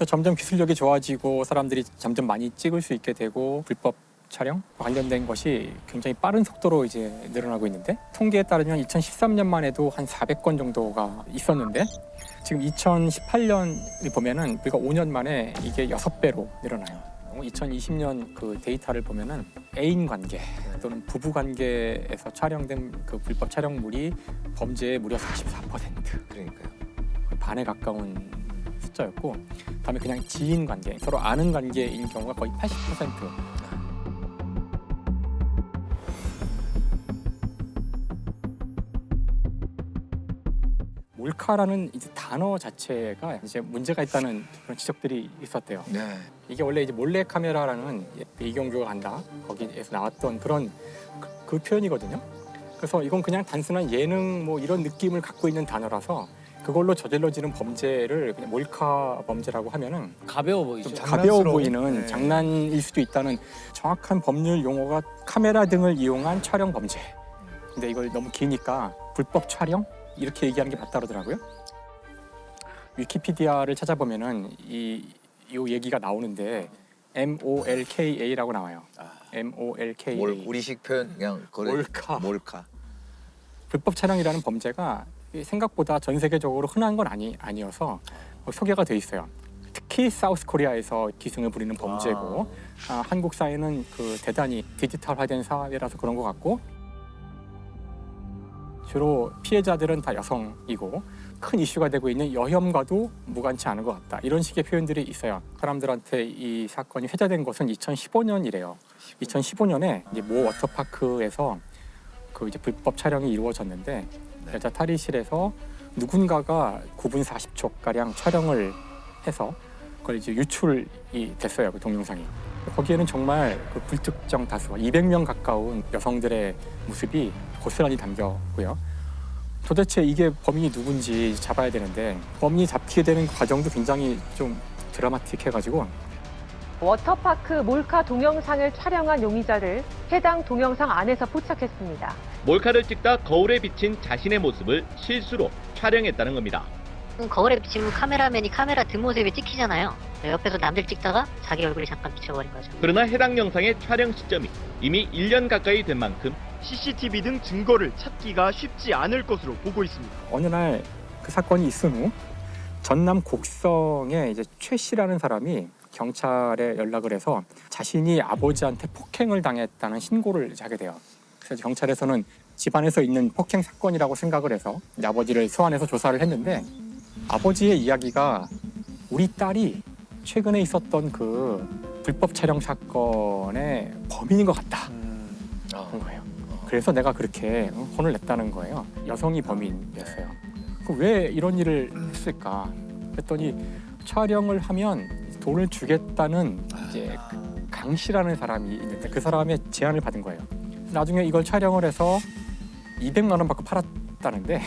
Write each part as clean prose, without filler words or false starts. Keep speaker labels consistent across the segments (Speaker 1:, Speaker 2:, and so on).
Speaker 1: 점점 기술력이 좋아지고 사람들이 점점 많이 찍을 수 있게 되고 불법 촬영 관련된 것이 굉장히 빠른 속도로 이제 늘어나고 있는데 통계에 따르면 2013년만 해도 한 400건 정도가 있었는데 지금 2018년을 보면은 불과 5년 만에 이게 6배로 늘어나요. 2020년 그 데이터를 보면은 애인 관계 또는 부부 관계에서 촬영된 그 불법 촬영물이 범죄의 무려 44%.
Speaker 2: 그러니까요.
Speaker 1: 반에 가까운 숫자였고, 그다음에 그냥 지인 관계, 서로 아는 관계인 경우가 거의 80%. 몰카라는 이제 단어 자체가 이제 문제가 있다는 그런 지적들이 있었대요.
Speaker 2: 네.
Speaker 1: 이게 원래 이제 몰래 카메라라는 이경규가 간다 거기에서 나왔던 그런 그 표현이거든요. 그래서 이건 그냥 단순한 예능 뭐 이런 느낌을 갖고 있는 단어라서 그걸로 저질러지는 범죄를 그냥 몰카 범죄라고 하면은
Speaker 3: 가벼워 보이죠.
Speaker 1: 좀 가벼워
Speaker 2: 장난스러운?
Speaker 1: 보이는
Speaker 2: 네.
Speaker 1: 장난일 수도 있다는 정확한 법률 용어가 카메라 등을 이용한 촬영 범죄. 근데 이걸 너무 기니까 불법 촬영 이렇게 얘기하는 게 맞다 그러더라고요. 위키피디아를 찾아보면은 이 얘기가 나오는데 MOLKA라고 나와요. MOLKA.
Speaker 2: 우리식 표현 그냥 몰카.
Speaker 1: 불법 촬영이라는 범죄가 생각보다 전 세계적으로 흔한 건 아니어서 소개가 돼 있어요. 특히 사우스 코리아에서 기승을 부리는 범죄고 한국 사회는 그 대단히 디지털화된 사회라서 그런 것 같고 주로 피해자들은 다 여성이고 큰 이슈가 되고 있는 여혐과도 무관치 않은 것 같다. 이런 식의 표현들이 있어요. 사람들한테 이 사건이 회자된 것은 2015년이래요. 2015년에 이제 모 워터파크에서 그 이제 불법 촬영이 이루어졌는데 여자 탈의실에서 누군가가 9분 40초 가량 촬영을 해서 그걸 이제 유출이 됐어요. 그 동영상이. 거기에는 정말 그 불특정 다수 200명 가까운 여성들의 모습이 고스란히 담겼고요. 도대체 이게 범인이 누군지 잡아야 되는데 범인이 잡히게 되는 과정도 굉장히 좀 드라마틱해가지고
Speaker 4: 워터파크 몰카 동영상을 촬영한 용의자를 해당 동영상 안에서 포착했습니다.
Speaker 5: 몰카를 찍다 거울에 비친 자신의 모습을 실수로 촬영했다는 겁니다.
Speaker 6: 거울에 비치면 카메라맨이 카메라 뒷모습이 찍히잖아요. 옆에서 남들 찍다가 자기 얼굴이 잠깐 비춰버린 거죠.
Speaker 5: 그러나 해당 영상의 촬영 시점이 이미 1년 가까이 된 만큼
Speaker 7: CCTV 등 증거를 찾기가 쉽지 않을 것으로 보고 있습니다.
Speaker 1: 어느 날 그 사건이 있은 후 전남 곡성에 이제 최 씨라는 사람이 경찰에 연락을 해서 자신이 아버지한테 폭행을 당했다는 신고를 하게 돼요. 그래서 경찰에서는 집안에서 있는 폭행 사건이라고 생각을 해서 아버지를 소환해서 조사를 했는데 아버지의 이야기가 우리 딸이 최근에 있었던 그 불법 촬영 사건의 범인인 것 같다 그런 거예요. 그래서 내가 그렇게 혼을 냈다는 거예요. 여성이 범인이었어요. 왜 이런 일을 했을까 했더니 촬영을 하면 돈을 주겠다는 이제 강 씨라는 사람이 있는데 그 사람의 제안을 받은 거예요. 나중에 이걸 촬영을 해서 200만 원 받고 팔았다는데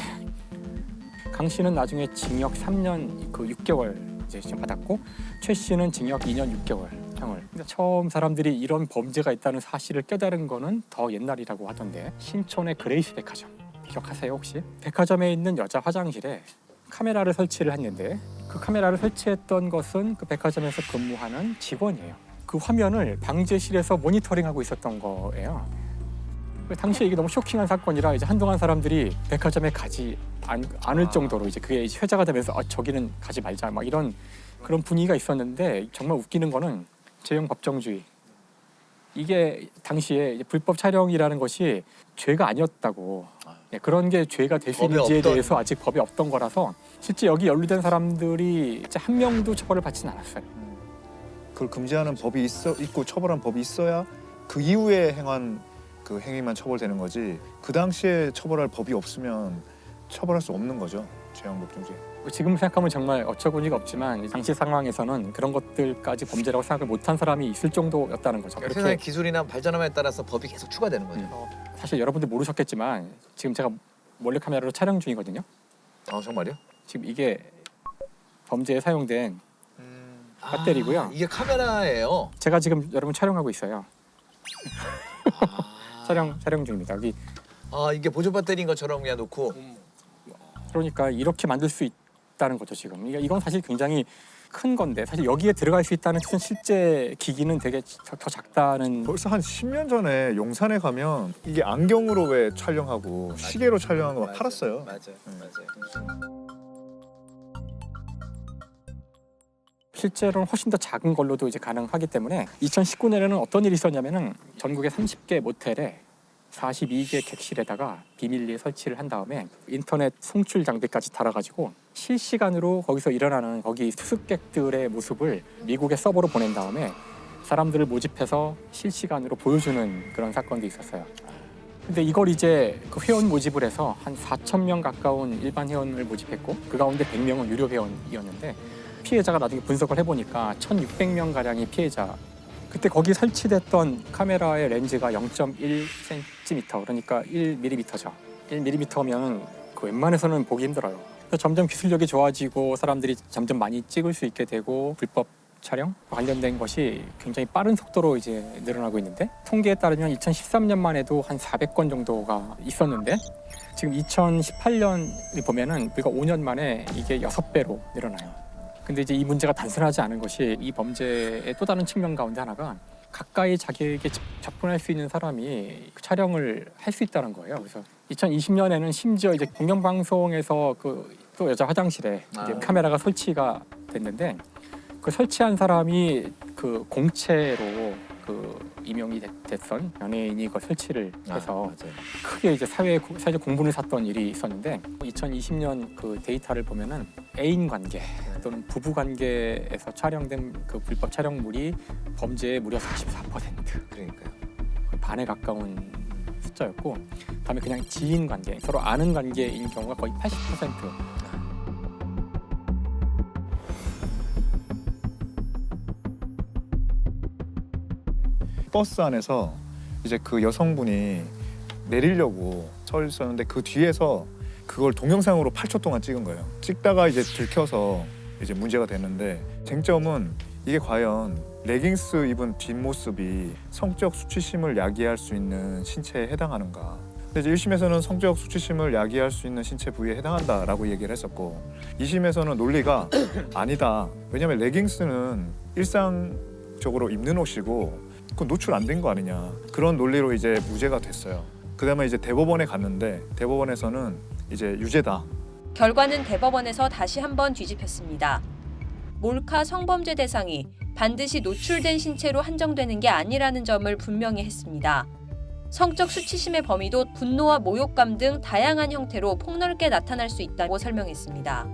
Speaker 1: 강 씨는 나중에 징역 3년 그 6개월 이제 지금 받았고 최 씨는 징역 2년 6개월 형을. 근데 처음 사람들이 이런 범죄가 있다는 사실을 깨달은 거는 더 옛날이라고 하던데 신촌의 그레이스 백화점 기억하세요 혹시? 백화점에 있는 여자 화장실에 카메라를 설치를 했는데 그 카메라를 설치했던 것은 그 백화점에서 근무하는 직원이에요. 그 화면을 방제실에서 모니터링하고 있었던 거예요. 당시에 이게 너무 쇼킹한 사건이라 이제 한동안 사람들이 백화점에 가지 않을 정도로 이제 그게 이제 회자가 되면서 저기는 가지 말자 막 이런 그런 분위기가 있었는데 정말 웃기는 거는 제형 법정주의. 이게 당시에 이제 불법 촬영이라는 것이 죄가 아니었다고 그런 게 죄가 될 수 있는지에 대해서 아직 법이 없던 거라서 실제 여기 연루된 사람들이 한 명도 처벌을 받지는 않았어요.
Speaker 8: 그걸 금지하는 법이 있고 처벌한 법이 있어야 그 이후에 행한 그 행위만 처벌되는 거지 그 당시에 처벌할 법이 없으면 처벌할 수 없는 거죠. 재형법정주의.
Speaker 1: 지금 생각하면 정말 어처구니가 없지만 당시 상황에서는 그런 것들까지 범죄라고 생각을 못한 사람이 있을 정도였다는 거죠.
Speaker 2: 그러니까 세상의 기술이나 발전함에 따라서 법이 계속 추가되는 거죠.
Speaker 1: 사실 여러분들 모르셨겠지만 지금 제가 몰래카메라로 촬영 중이거든요.
Speaker 2: 정말요?
Speaker 1: 지금 이게 범죄에 사용된 배터리고요.
Speaker 2: 이게 카메라예요.
Speaker 1: 제가 지금 여러분 촬영하고 있어요. 촬영 중입니다. 여기
Speaker 2: 이게 보조 배터리인 것처럼 그냥 놓고.
Speaker 1: 그러니까 이렇게 만들 수 있다는 거죠 지금. 이건 사실 굉장히 큰 건데 사실 여기에 들어갈 수 있다는 뜻은 실제 기기는 되게 더 작다는.
Speaker 8: 벌써 한 10년 전에 용산에 가면 이게 안경으로 왜 촬영하고 시계로 촬영한 거 막 팔았어요.
Speaker 2: 맞아요.
Speaker 1: 실제로는 훨씬 더 작은 걸로도 이제 가능하기 때문에 2019년에는 어떤 일이 있었냐면은 전국의 30개 모텔에 42개 객실에다가 비밀리에 설치를 한 다음에 인터넷 송출 장비까지 달아가지고 실시간으로 거기서 일어나는 거기 투숙객들의 모습을 미국의 서버로 보낸 다음에 사람들을 모집해서 실시간으로 보여주는 그런 사건도 있었어요. 근데 이걸 이제 그 회원 모집을 해서 한 4,000명 가까운 일반 회원을 모집했고 그 가운데 100명은 유료 회원이었는데 피해자가 나중에 분석을 해보니까 1,600명 가량이 피해자. 그때 거기 설치됐던 카메라의 렌즈가 0.1cm 그러니까 1mm죠. 1mm면 그 웬만해서는 보기 힘들어요. 그래서 점점 기술력이 좋아지고 사람들이 점점 많이 찍을 수 있게 되고 불법 촬영 관련된 것이 굉장히 빠른 속도로 이제 늘어나고 있는데 통계에 따르면 2013년만 해도 한 400건 정도가 있었는데 지금 2018년을 보면은 불과 5년 만에 이게 6배로 늘어나요. 근데 이제 이 문제가 단순하지 않은 것이 이 범죄의 또 다른 측면 가운데 하나가 가까이 자기에게 접근할 수 있는 사람이 그 촬영을 할 수 있다는 거예요. 그래서 2020년에는 심지어 이제 공영방송에서 그 또 여자 화장실에 이제 카메라가 설치가 됐는데 그 설치한 사람이 그 공채로 그 임용이 됐던 연예인이 그 설치를 해서
Speaker 2: 맞아요.
Speaker 1: 크게 이제 사회적 공분을 샀던 일이 있었는데 2020년 그 데이터를 보면은 애인 관계 또는 부부 관계에서 촬영된 그 불법 촬영물이 범죄의 무려 44%,
Speaker 2: 그러니까요.
Speaker 1: 반에 가까운 숫자였고, 그다음에 그냥 지인 관계, 서로 아는 관계인 경우가 거의 80%.
Speaker 8: 버스 안에서 이제 그 여성분이 내리려고 서 있었는데 그 뒤에서 그걸 동영상으로 8초 동안 찍은 거예요. 찍다가 이제 들켜서 이제 문제가 됐는데 쟁점은 이게 과연 레깅스 입은 뒷모습이 성적 수치심을 야기할 수 있는 신체에 해당하는가. 근데 이제 1심에서는 성적 수치심을 야기할 수 있는 신체 부위에 해당한다라고 얘기를 했었고 2심에서는 논리가 아니다. 왜냐하면 레깅스는 일상적으로 입는 옷이고 그건 노출 안 된 거 아니냐. 그런 논리로 이제 무죄가 됐어요. 그다음에 이제 대법원에 갔는데 대법원에서는 이제 유죄다.
Speaker 3: 결과는 대법원에서 다시 한번 뒤집혔습니다. 몰카 성범죄 대상이 반드시 노출된 신체로 한정되는 게 아니라는 점을 분명히 했습니다. 성적 수치심의 범위도 분노와 모욕감 등 다양한 형태로 폭넓게 나타날 수 있다고 설명했습니다.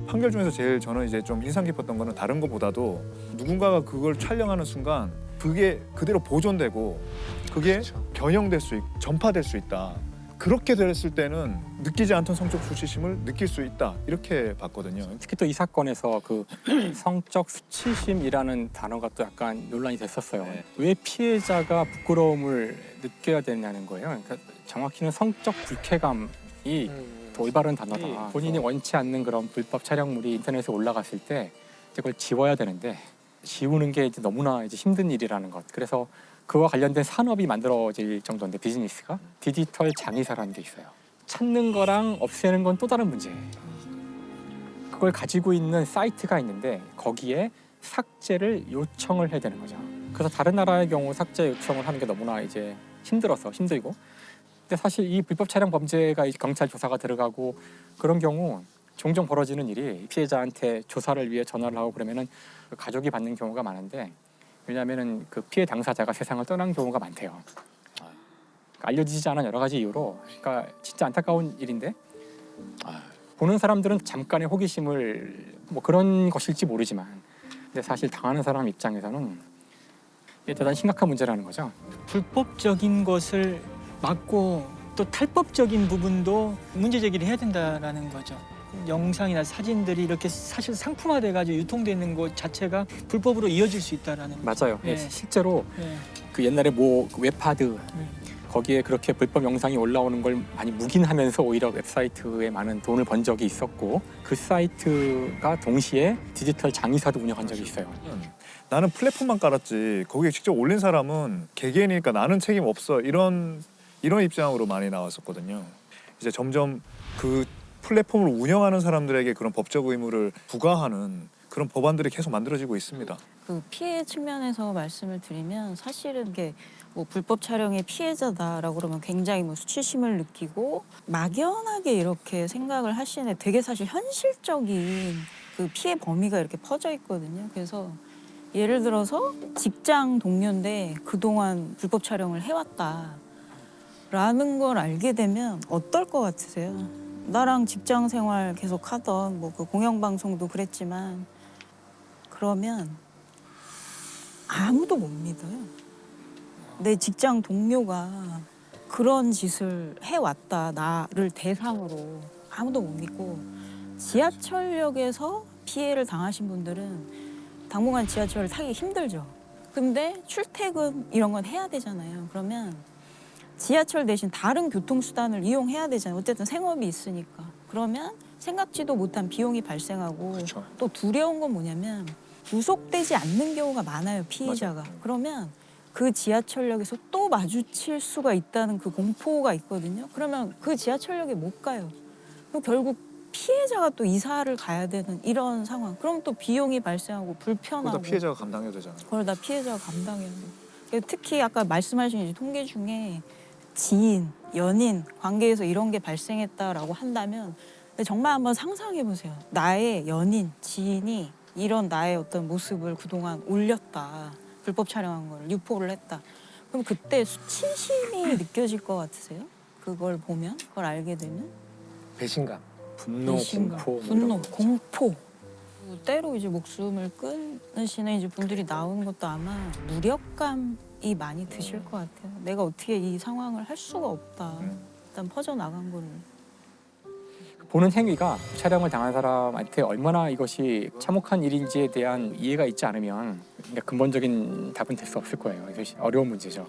Speaker 8: 판결 중에서 제일 저는 이제 좀 인상 깊었던 거는 다른 것보다도 누군가가 그걸 촬영하는 순간 그게 그대로 보존되고 그게 변형될 수 있고 전파될 수 있다. 그렇게 됐을 때는 느끼지 않던 성적 수치심을 느낄 수 있다. 이렇게 봤거든요.
Speaker 1: 특히 또 이 사건에서 그 성적 수치심이라는 단어가 또 약간 논란이 됐었어요.
Speaker 2: 네.
Speaker 1: 왜 피해자가 부끄러움을 느껴야 되냐는 거예요. 그러니까 정확히는 성적 불쾌감이 더 올바른 단어다. 본인이 원치 않는 그런 불법 촬영물이 인터넷에 올라갔을 때 그걸 지워야 되는데 지우는 게 이제 너무나 이제 힘든 일이라는 것. 그래서 그와 관련된 산업이 만들어질 정도인데 비즈니스가 디지털 장의사라는 게 있어요. 찾는 거랑 없애는 건 또 다른 문제예요. 그걸 가지고 있는 사이트가 있는데 거기에 삭제를 요청을 해야 되는 거죠. 그래서 다른 나라의 경우 삭제 요청을 하는 게 너무나 이제 힘들고 근데 사실 이 불법 촬영 범죄가 경찰 조사가 들어가고 그런 경우 종종 벌어지는 일이 피해자한테 조사를 위해 전화를 하고 그러면은 그 가족이 받는 경우가 많은데 왜냐하면은 그 피해 당사자가 세상을 떠난 경우가 많대요. 알려지지 않은 여러 가지 이유로 그러니까 진짜 안타까운 일인데 보는 사람들은 잠깐의 호기심을 뭐 그런 것일지 모르지만 근데 사실 당하는 사람 입장에서는 이게 대단히 심각한 문제라는 거죠.
Speaker 9: 불법적인 것을 막고 또 탈법적인 부분도 문제 제기를 해야 된다라는 거죠. 영상이나 사진들이 이렇게 사실 상품화돼 가지고 유통되는 것 자체가 불법으로 이어질 수 있다라는 거죠.
Speaker 1: 맞아요.
Speaker 9: 네.
Speaker 1: 실제로
Speaker 9: 네.
Speaker 1: 그 옛날에 뭐 웹하드 거기에 그렇게 불법 영상이 올라오는 걸 많이 묵인하면서 오히려 웹사이트에 많은 돈을 번 적이 있었고 그 사이트가 동시에 디지털 장의사도 운영한 적이 있어요.
Speaker 8: 나는 플랫폼만 깔았지 거기에 직접 올린 사람은 개개인이니까 나는 책임 없어 이런 입장으로 많이 나왔었거든요. 이제 점점 그 플랫폼을 운영하는 사람들에게 그런 법적 의무를 부과하는 그런 법안들이 계속 만들어지고 있습니다.
Speaker 10: 그 피해 측면에서 말씀을 드리면 사실은 이게 뭐 불법 촬영의 피해자다라고 그러면 굉장히 뭐 수치심을 느끼고 막연하게 이렇게 생각을 하시는 되게 사실 현실적인 그 피해 범위가 이렇게 퍼져 있거든요. 그래서 예를 들어서 직장 동료인데 그동안 불법 촬영을 해왔다라는 걸 알게 되면 어떨 것 같으세요? 나랑 직장 생활 계속 하던 뭐 그 공영방송도 그랬지만 그러면 아무도 못 믿어요. 내 직장 동료가 그런 짓을 해왔다, 나를 대상으로 아무도 못 믿고 지하철역에서 피해를 당하신 분들은 당분간 지하철을 타기 힘들죠. 근데 출퇴근 이런 건 해야 되잖아요. 그러면 지하철 대신 다른 교통수단을 이용해야 되잖아요. 어쨌든 생업이 있으니까. 그러면 생각지도 못한 비용이 발생하고
Speaker 8: 그렇죠.
Speaker 10: 또 두려운 건 뭐냐면 구속되지 않는 경우가 많아요, 피의자가. 그러면 그 지하철역에서 또 마주칠 수가 있다는 그 공포가 있거든요. 그러면 그 지하철역에 못 가요. 그럼 결국 피해자가 또 이사를 가야 되는 이런 상황. 그럼 또 비용이 발생하고 불편하고.
Speaker 8: 그러다 피해자가 감당해야 되잖아요.
Speaker 10: 그걸 다 피해자가 감당해야 돼요. 특히 아까 말씀하신 이제 통계 중에 지인, 연인 관계에서 이런 게 발생했다라고 한다면 정말 한번 상상해 보세요. 나의 연인, 지인이 이런 나의 어떤 모습을 그동안 올렸다. 불법 촬영한 걸 유포를 했다. 그럼 그때 수치심이 느껴질 것 같으세요? 그걸 보면, 그걸 알게 되면?
Speaker 2: 배신감.
Speaker 1: 분노,
Speaker 10: 배신감,
Speaker 1: 공포, 뭐
Speaker 10: 분노,
Speaker 1: 이런 거죠.
Speaker 10: 공포. 때로 이제 목숨을 끊으시는 이제 분들이 나오는 것도 아마 무력감이 많이 드실 것 같아요. 내가 어떻게 이 상황을 할 수가 없다. 일단 퍼져나간 거를.
Speaker 1: 보는 행위가 촬영을 당한 사람한테 얼마나 이것이 참혹한 일인지에 대한 이해가 있지 않으면 그러니까 근본적인 답은 될 수 없을 거예요. 이것이 어려운 문제죠.